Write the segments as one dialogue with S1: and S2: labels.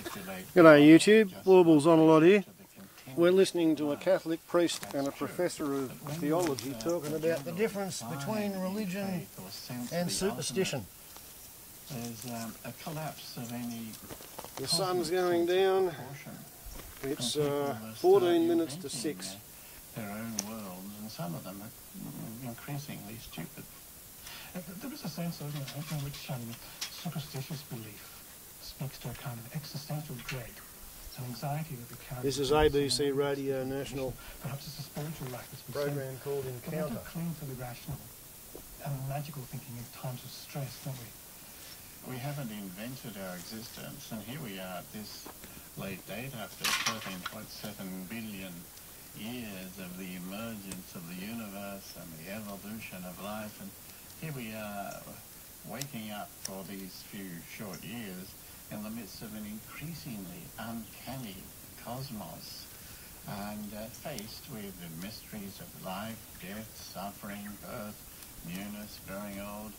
S1: G'day YouTube, Warbles on a lot here. We're listening to a Catholic priest and a professor of theology talking about the difference between religion and superstition.
S2: There's a collapse of any...
S1: The sun's going down. It's 14 minutes to 6.
S2: Their own worlds, and some of them are increasingly stupid. There is a sense of in which superstitious belief speaks to a kind of existential dread, an anxiety that the character...
S1: This is ABC Radio National.
S2: Perhaps it's a spiritual life that's
S1: program called Encounter.
S2: We cling to the rational and magical thinking in times of stress, don't we? We haven't invented our existence, and here we are at this late date after 13.7 billion years of the emergence of the universe and the evolution of life, and here we are waking up for these few short years in the midst of an increasingly uncanny cosmos, and faced with the mysteries of life, death, suffering, birth, newness, growing old.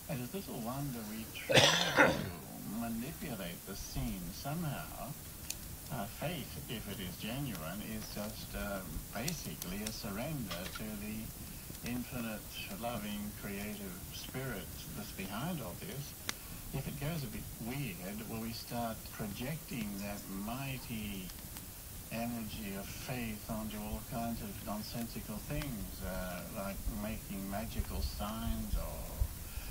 S2: It is little wonder we try to manipulate the scene somehow. Faith, if it is genuine, is just basically a surrender to the infinite, loving, creative spirit that's behind all this. If it goes a bit weird, well, we start projecting that mighty energy of faith onto all kinds of nonsensical things, like making magical signs or...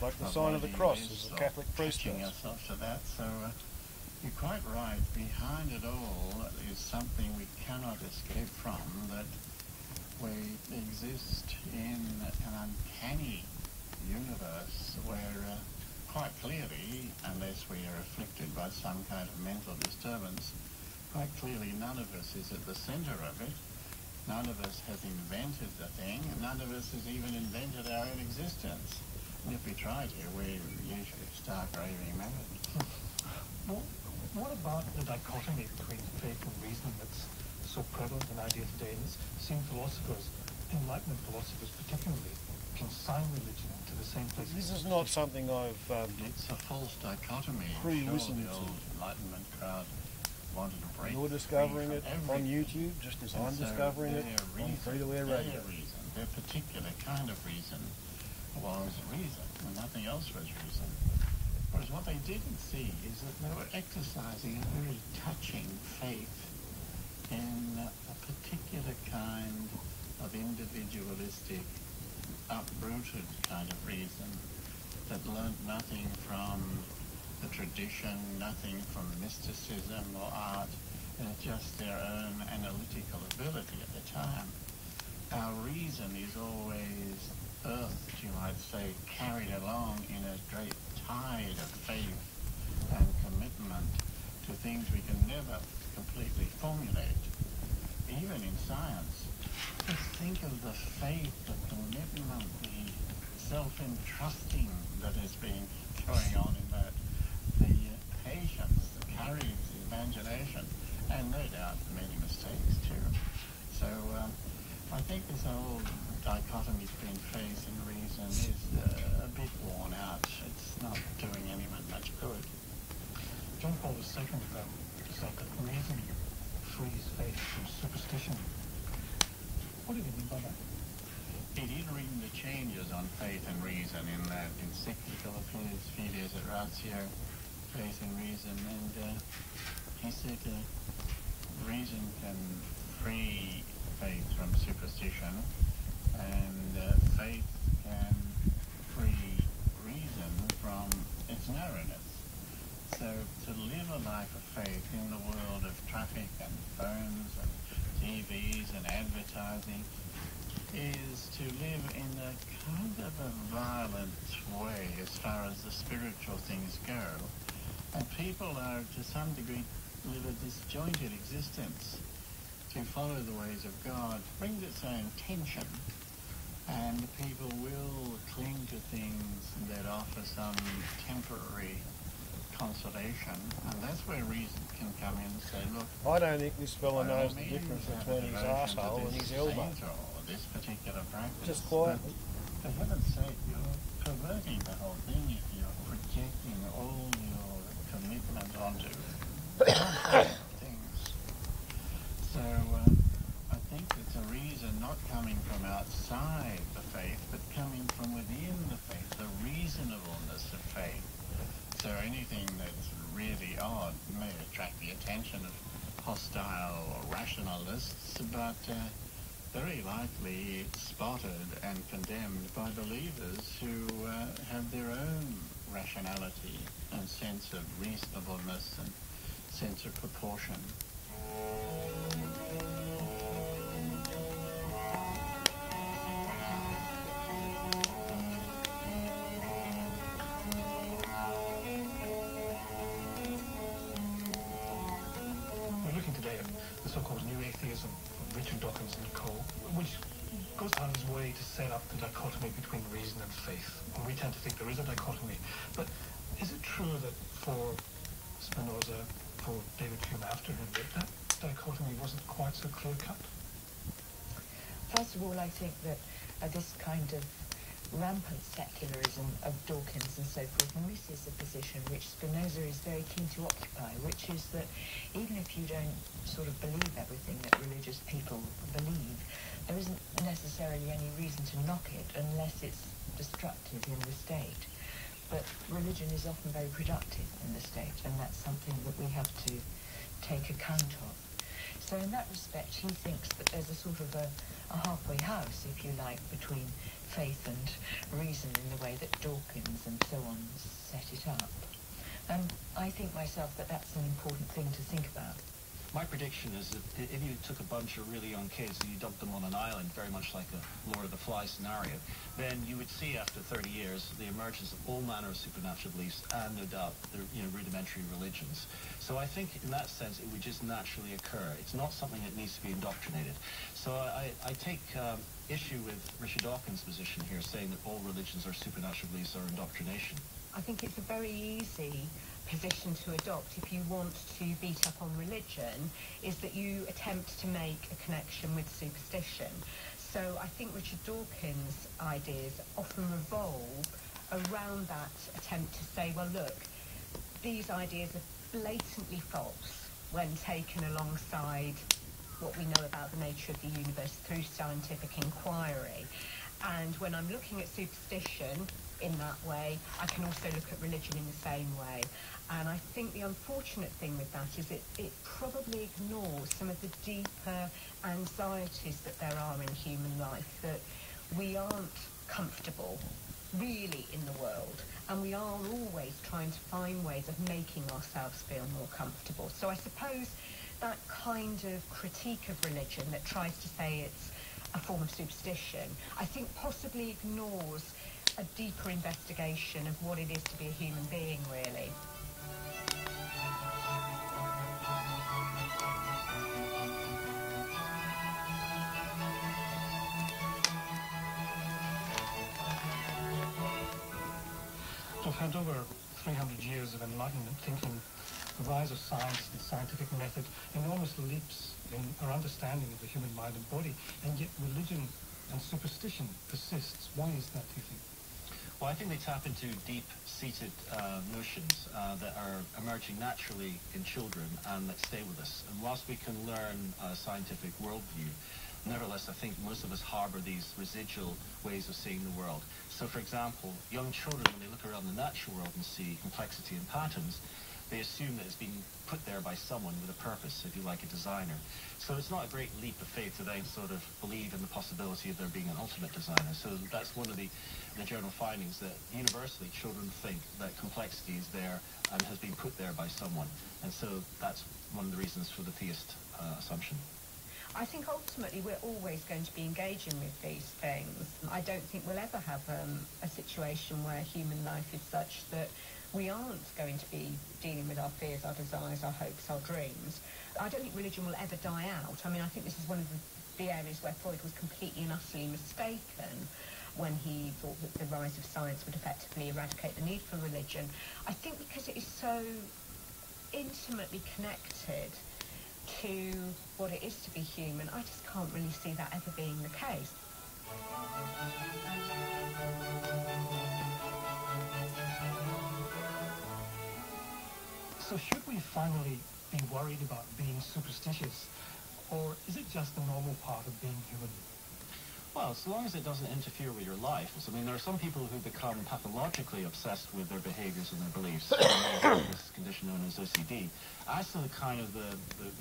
S1: Like the sign of the cross, as the Catholic priest does.
S2: Ourselves to that. So you're quite right. Behind it all is something we cannot escape from, that we exist in an uncanny universe where quite clearly, unless we are afflicted by some kind of mental disturbance, quite clearly none of us is at the center of it. None of us has invented the thing, and none of us has even invented our own existence. And if we try to, we usually start raving mad.
S3: Well, what about the dichotomy between faith and reason that's so prevalent in our day today? And it's seen philosophers, Enlightenment philosophers particularly, consign religion to the same place.
S1: This is not something I've...
S2: it's a false dichotomy.
S1: Pre-listened
S2: the old Enlightenment crowd wanted to break.
S1: You're discovering it on YouTube, just as I'm discovering it on free-to-air radio.
S2: Their particular kind of reason was reason, and nothing else was reason. Whereas what they didn't see is that they were exercising a very touching faith in a particular kind of individualistic, uprooted kind of reason that learnt nothing from the tradition, nothing from mysticism or art, just their own analytical ability at the time. Our reason is always earthed, you might say, carried along in a great tide of faith and commitment to things we can never completely formulate. Even in science, just think of the faith, the commitment, the self-entrusting that has been going on in that, the patience, the courage, the imagination, and no doubt many mistakes too. So I think this whole dichotomy between faith and reason is a bit worn out. It's not doing anyone much good.
S3: John Paul II said that reason frees faith from superstition. What did he mean by that?
S2: He did read the changes on faith and reason in that encyclical of his, Fides et Ratio, Faith and Reason, and he said reason can free faith from superstition, and faith can free reason from its narrowness. So to live a life of faith in the world of traffic and phones and TVs and advertising is to live in a kind of a violent way as far as the spiritual things go. And people are, to some degree, live a disjointed existence. To follow the ways of God brings its own tension, and people will cling to things that offer some temporary consolation, and that's where reason can come in and say, look,
S1: I don't think this fella knows the difference between his arsehole and his elbow.
S2: Or this particular practice.
S1: Just quietly.
S2: For heaven's sake, you're perverting the whole thing if you're projecting all your commitment onto coming from outside the faith, but coming from within the faith, the reasonableness of faith. So anything that's really odd may attract the attention of hostile or rationalists, but very likely it's spotted and condemned by believers who have their own rationality and sense of reasonableness and sense of proportion.
S3: We're looking today at the so-called new atheism of Richard Dawkins and co., which goes out of his way to set up the dichotomy between reason and faith. And we tend to think there is a dichotomy. But is it true that for Spinoza, for David Hume after him, that dichotomy wasn't quite so clear-cut?
S4: First of all, I think that this kind of rampant secularism of Dawkins and so forth misses the position which Spinoza is very keen to occupy, which is that even if you don't sort of believe everything that religious people believe, there isn't necessarily any reason to knock it unless it's destructive in the state. But religion is often very productive in the state, and that's something that we have to take account of. So in that respect, he thinks that there's a sort of a halfway house, if you like, between faith and reason in the way that Dawkins and so on set it up. And I think myself that that's an important thing to think about.
S5: My prediction is that if you took a bunch of really young kids and you dumped them on an island, very much like a Lord of the Flies scenario, then you would see after 30 years the emergence of all manner of supernatural beliefs and, no doubt, the rudimentary religions. So I think in that sense it would just naturally occur. It's not something that needs to be indoctrinated. So I take issue with Richard Dawkins' position here, saying that all religions or supernatural beliefs are indoctrination.
S4: I think it's a very easy position to adopt if you want to beat up on religion, is that you attempt to make a connection with superstition. So I think Richard Dawkins' ideas often revolve around that attempt to say, well, look, these ideas are blatantly false when taken alongside what we know about the nature of the universe through scientific inquiry. And when I'm looking at superstition in that way, I can also look at religion in the same way. And I think the unfortunate thing with that is it probably ignores some of the deeper anxieties that there are in human life, that we aren't comfortable really in the world, and we are always trying to find ways of making ourselves feel more comfortable. So I suppose that kind of critique of religion that tries to say it's a form of superstition, I think possibly ignores a deeper investigation of what it is to be a human being, really.
S3: So I've had over 300 years of Enlightenment thinking, the rise of science and scientific method, enormous leaps in our understanding of the human mind and body, and yet religion and superstition persists. Why is that, do you think?
S5: Well, I think they tap into deep-seated notions that are emerging naturally in children and that stay with us. And whilst we can learn a scientific worldview, nevertheless, I think most of us harbour these residual ways of seeing the world. So, for example, young children, when they look around the natural world and see complexity and patterns, they assume that it's been put there by someone with a purpose, if you like, a designer. So it's not a great leap of faith to then sort of believe in the possibility of there being an ultimate designer. So that's one of the general findings, that universally children think that complexity is there and has been put there by someone. And so that's one of the reasons for the theist assumption.
S4: I think ultimately we're always going to be engaging with these things. I don't think we'll ever have a situation where human life is such that we aren't going to be dealing with our fears, our desires, our hopes, our dreams. I don't think religion will ever die out. I mean, I think this is one of the areas where Freud was completely and utterly mistaken when he thought that the rise of science would effectively eradicate the need for religion. I think because it is so intimately connected to what it is to be human, I just can't really see that ever being the case.
S3: So should we finally be worried about being superstitious, or is it just the normal part of being human?
S5: Well, so long as it doesn't interfere with your life. I mean, there are some people who become pathologically obsessed with their behaviors and their beliefs. This condition known as OCD. As to the kind of the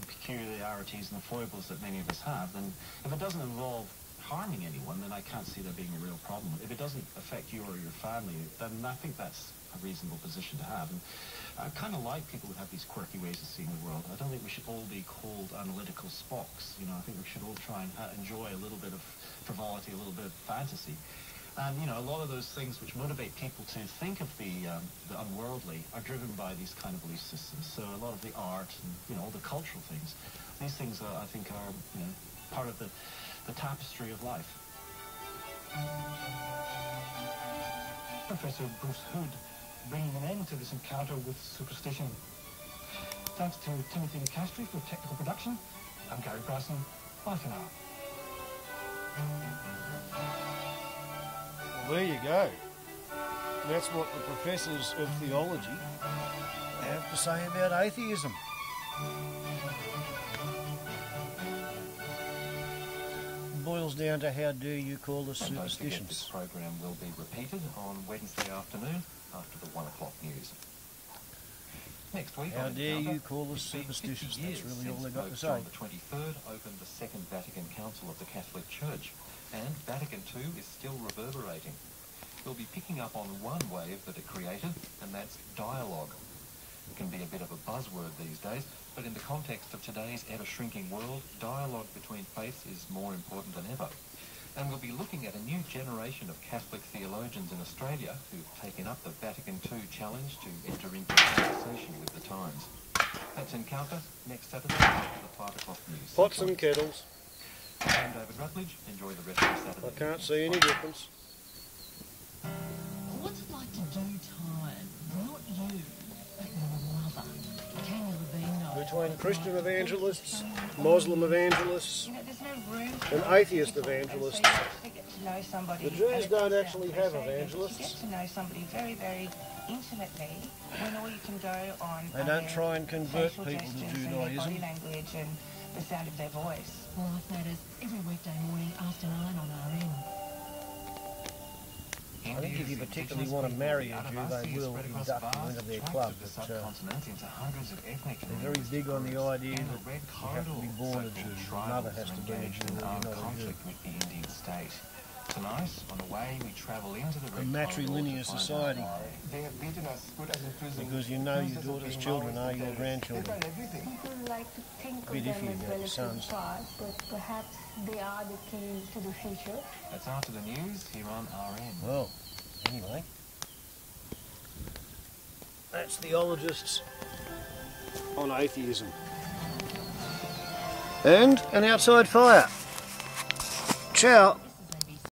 S5: peculiarities and the foibles that many of us have, then if it doesn't involve harming anyone, then I can't see there being a real problem. If it doesn't affect you or your family, then I think that's a reasonable position to have. And I kind of like people who have these quirky ways of seeing the world. I don't think we should all be cold, analytical Spocks. You know, I think we should all try and enjoy a little bit of frivolity, a little bit of fantasy. And, you know, a lot of those things which motivate people to think of the unworldly are driven by these kind of belief systems. So a lot of the art and, you know, all the cultural things, these things, I think, are, you know, part of the tapestry of life.
S3: Professor Bruce Hood bringing an end to this encounter with superstition. Thanks to Timothy Nicastri for technical production. I'm Gary Bryson. Bye for now.
S1: Well, there you go. That's what the professors of theology have to say about atheism. Boils down to how do you call the superstitions.
S6: This program will be repeated on Wednesday afternoon after the 1 o'clock news. Next week,
S1: how dare you call the superstitions? That's really all they've got to say.
S6: On the 23rd opened the Second Vatican Council of the Catholic Church, and Vatican II is still reverberating. We'll be picking up on one wave that it created, and that's dialogue. It can be a bit of a buzzword these days, but in the context of today's ever-shrinking world, dialogue between faiths is more important than ever. And we'll be looking at a new generation of Catholic theologians in Australia who've taken up the Vatican II challenge to enter into conversation with the times. That's Encounter, next Saturday after the 5 o'clock news.
S1: Pots and kettles.
S6: I'm David Rutledge. Enjoy the rest of Saturday.
S1: I can't see any difference.
S7: What's it like to do time? Not you, but your mother. Can you have been known?
S1: Between Christian evangelists, Muslim evangelists,
S4: You know, there's no room
S1: and atheist evangelists.
S4: to get to know somebody.
S1: The Jews
S4: and
S1: don't
S4: it's
S1: actually have
S4: appreciated.
S1: evangelists.
S4: You get to know somebody very, very intimately when all you can go on.
S1: They
S4: are
S1: don't
S4: their
S1: try and convert
S4: facial
S1: people to
S4: gestures and their body
S1: Judaism.
S4: language and the sound of their voice.
S7: Life Matters every weekday morning after 9 on RM.
S1: I think if you particularly want to marry a Jew, they will induct you into their club. But they're very big on the idea that you have to be born a Jew. Your mother has to be a Jew or you're not a Jew.
S6: Tonight, on the way, we travel into the
S1: A matrilinear society.
S8: They have beaten us, put us in prison.
S1: Because you know your daughter's children are your grandchildren.
S8: Everything.
S9: People like to think
S1: A bit
S9: of them
S1: iffy
S9: as
S1: about your
S9: relatives
S1: sons.
S9: past, but perhaps they are the key to the future.
S6: That's after the news here on RM.
S1: Well, anyway. That's Theologists on Atheism. And an outside fire. Ciao.